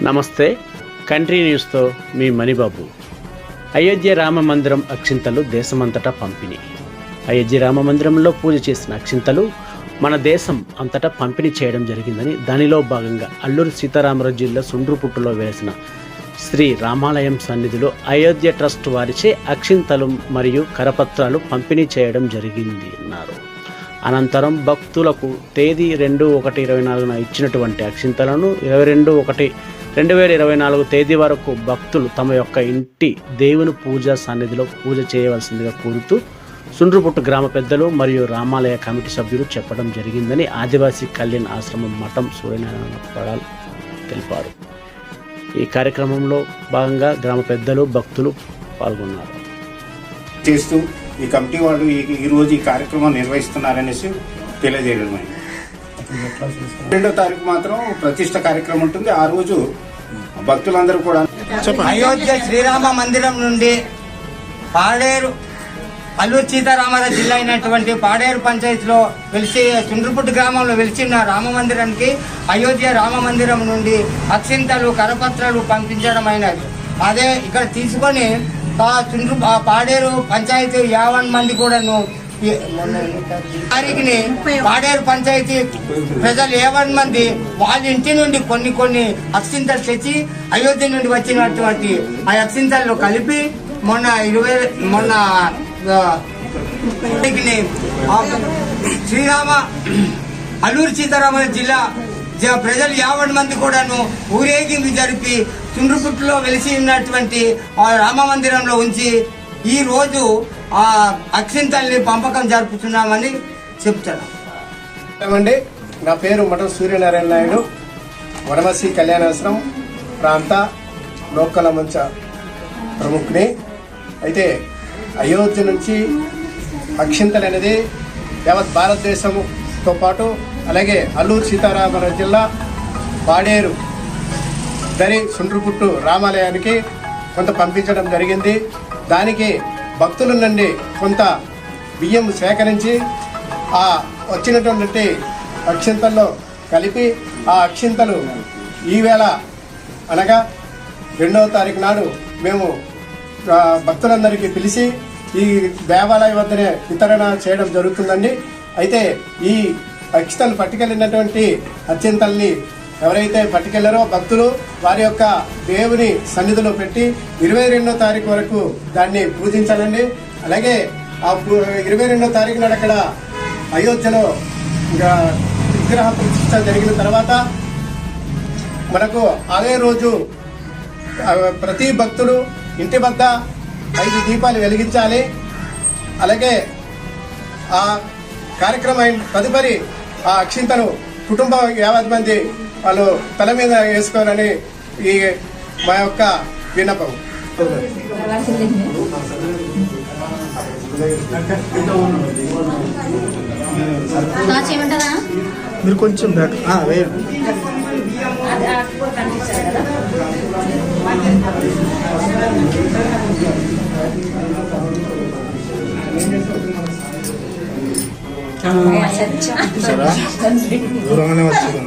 నమస్తే. కంట్రీ న్యూస్తో మీ మణిబాబు. అయోధ్య రామ మందిరం అక్షింతలు దేశమంతటా పంపిణీ. అయోధ్య రామ మందిరంలో పూజ చేసిన అక్షింతలు మన దేశం అంతటా పంపిణీ చేయడం జరిగిందని, దానిలో భాగంగా అల్లూరి సీతారామరాజు జిల్లా సుండ్రుపుట్టులో వేసిన శ్రీ రామాలయం సన్నిధిలో అయోధ్య ట్రస్ట్ వారిచే అక్షింతలు మరియు కరపత్రాలు పంపిణీ చేయడం జరిగింది అన్నారు. అనంతరం భక్తులకు తేదీ 2/1/24 ఇచ్చినటువంటి అక్షింతలను 22/1/2024 తేదీ వరకు భక్తులు తమ యొక్క ఇంటి దేవుని పూజా సన్నిధిలో పూజ చేయవలసిందిగా కోరుతూ సుండ్రుపుట్టు గ్రామ పెద్దలు మరియు రామాలయ కమిటీ సభ్యులు చెప్పడం జరిగిందని ఆదివాసీ కళ్యాణ్ ఆశ్రమం మఠం సూర్యనారాయణ పడాల్ తెలిపారు. ఈ కార్యక్రమంలో భాగంగా గ్రామ పెద్దలు భక్తులు పాల్గొన్నారు. చేస్తూ ఈ కమిటీ వాళ్ళు ఈరోజు ఈ కార్యక్రమం నిర్వహిస్తున్నారనేసి తెలియజేయడం. 2వ తారీఖు మాత్రం ప్రతిష్ట కార్యక్రమం ఉంటుంది. ఆ రోజు భక్తులందరూ కూడా అయోధ్య శ్రీరామ మందిరం నుండి పాడేరు అల్లూరి సీతారామరాజు జిల్లా అయినటువంటి పాడేరు పంచాయతీలో వెలిసి సుండ్రుపుట్టు గ్రామంలో వెలిసిన రామ మందిరానికి అయోధ్య రామ మందిరం నుండి అక్షింతలు కరపత్రాలు పంపించడం అయినది. అదే ఇక్కడ తీసుకొని పాడేరు పంచాయతీ 50 మంది కూడాను తారీఖుని పాడేరు పంచాయతీ ప్రజలు 50 మంది వాళ్ళ ఇంటి నుండి కొన్ని అక్షింతలు తెచ్చి అయోధ్య నుండి వచ్చినటువంటి ఆ అక్షింతలు కలిపి మొన్న శ్రీరామ అల్లూరి సీతారామరాజు జిల్లా ప్రజలు 50 మంది కూడాను ఊరేగింపు జరిపి సుండ్రుపుట్టులో వెలిసి ఉన్నటువంటి రామ మందిరంలో ఉంచి ఈ రోజు ఆ అక్షింతల్ని పంపకం జరుపుతున్నామని చెప్తాను. నా పేరు మఠం సూర్యనారాయణ నాయుడు, వనవాసి కళ్యాణాశ్రమం ప్రాంత లోకల మంచ ప్రముఖుని. అయితే అయోధ్య నుంచి అక్షింతలు అనేది యావత్ భారతదేశంతో పాటు అలాగే అల్లూరు సీతారామరాజు జిల్లా పాడేరు దరి సుండ్రుపుట్టు రామాలయానికి కొంత పంపించడం జరిగింది. దానికి భక్తుల నుండి కొంత బియ్యం సేకరించి ఆ వచ్చినటువంటి అక్షింతల్లో కలిపి ఆ అక్షింతలు ఈవేళ అనగా 2వ తారీఖు నాడు మేము భక్తులందరికీ పిలిచి ఈ దేవాలయం వద్దనే వితరణ చేయడం జరుగుతుందండి. అయితే ఈ అక్షింతలు పట్టుకెళ్ళినటువంటి అక్షింతల్ని ఎవరైతే పట్టుకెళ్లారో భక్తులు వారి యొక్క దేవుని సన్నిధిలో పెట్టి 22వ తారీఖు వరకు దాన్ని పూజించాలండి. అలాగే ఆ 22వ తారీఖు నాడు అక్కడ అయోధ్యలో విగ్రహ ప్రతిష్ట జరిగిన తర్వాత మనకు అదే రోజు ప్రతి భక్తుడు ఇంటి వద్ద 5 దీపాలు వెలిగించాలి. అలాగే ఆ కార్యక్రమం అయిన తదుపరి ఆ అక్షింతను కుటుంబం 50 మంది వాళ్ళు తల మీద వేసుకోవాలని ఈ మా యొక్క విన్నపం. మీరు కొంచెం దూరంగానే వచ్చింది.